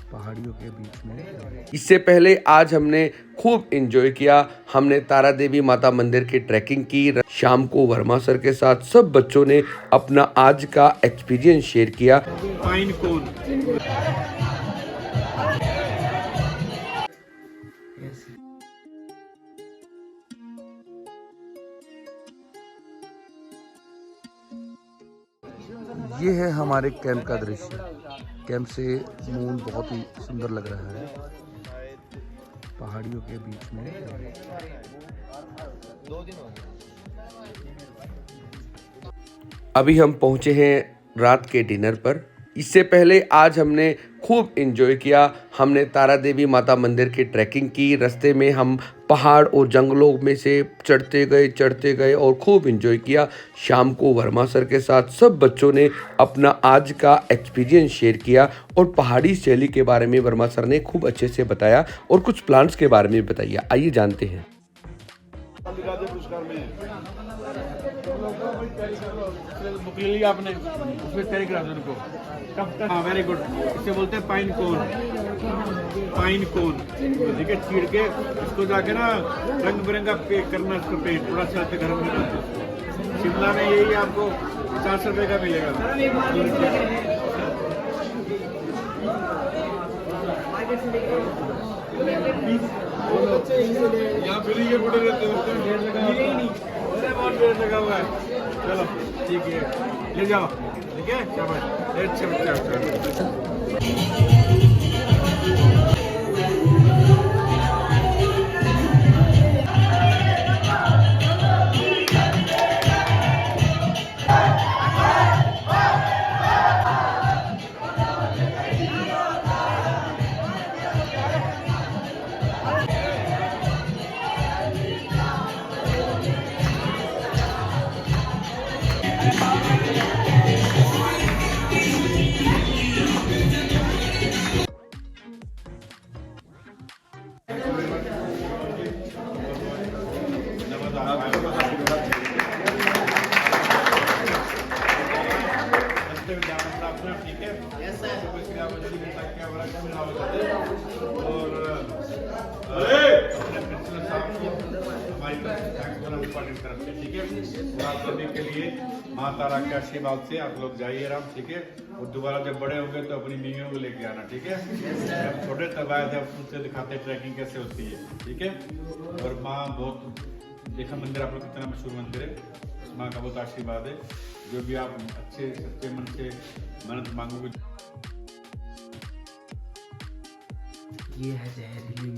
पहाड़ियों के बीच में। इससे पहले आज हमने खूब एंजॉय किया। हमने तारा देवी माता मंदिर की ट्रैकिंग की। शाम को वर्मा सर के साथ सब बच्चों ने अपना आज का एक्सपीरियंस शेयर किया। पाइन कोन ये है हमारे कैंप का दृश्य। कैंप से मून बहुत ही सुंदर लग रहा है पहाड़ियों के बीच में। अभी हम पहुंचे हैं रात के डिनर पर। इससे पहले आज हमने खूब एंजॉय किया। हमने तारा देवी माता मंदिर की ट्रैकिंग की। रास्ते में हम पहाड़ और जंगलों में से चढ़ते गए और खूब एंजॉय किया। शाम को वर्मा सर के साथ सब बच्चों ने अपना आज का एक्सपीरियंस शेयर किया और पहाड़ी शैली के बारे में वर्मा सर ने खूब अच्छे से बताया और कुछ प्लान्स के बारे में बताइए। आइए जानते हैं। बुक ले लिया आपने, उसमें तैयारी करा दो उनको। हाँ वेरी गुड। इसे बोलते हैं पाइन कोन। पाइन कोन ठीक है, चीड़ के इसको जाके ना रंग बिरंगा करना, इसको पेंट थोड़ा सा घर में करना। शिमला में यही आपको 50 रुपए का मिलेगा। यहाँ फ्री के फोटो रहते हैं, बहुत पेड़ लगा हुआ है। चलो ठीक है, ले जाओ। ठीक है, शाबाश। अच्छे बच्चे। ठीक है, ठीक है। आप करने के लिए माँ तारा के आशीर्वाद से आप लोग जाइए आराम। ठीक है, और दोबारा जब बड़े होंगे तो अपनी बीवियों को लेके आना। ठीक है, जब छोटे तब आए जब उनसे दिखाते ट्रैकिंग कैसे होती है। ठीक है, और माँ बहुत देखा मंदिर आप लोग कितना मशहूर मंदिर है। माँ का बहुत आशीर्वाद है। जो भी आप अच्छे सच्चे मन से मन्नत मांगोगे। ये है जहरीली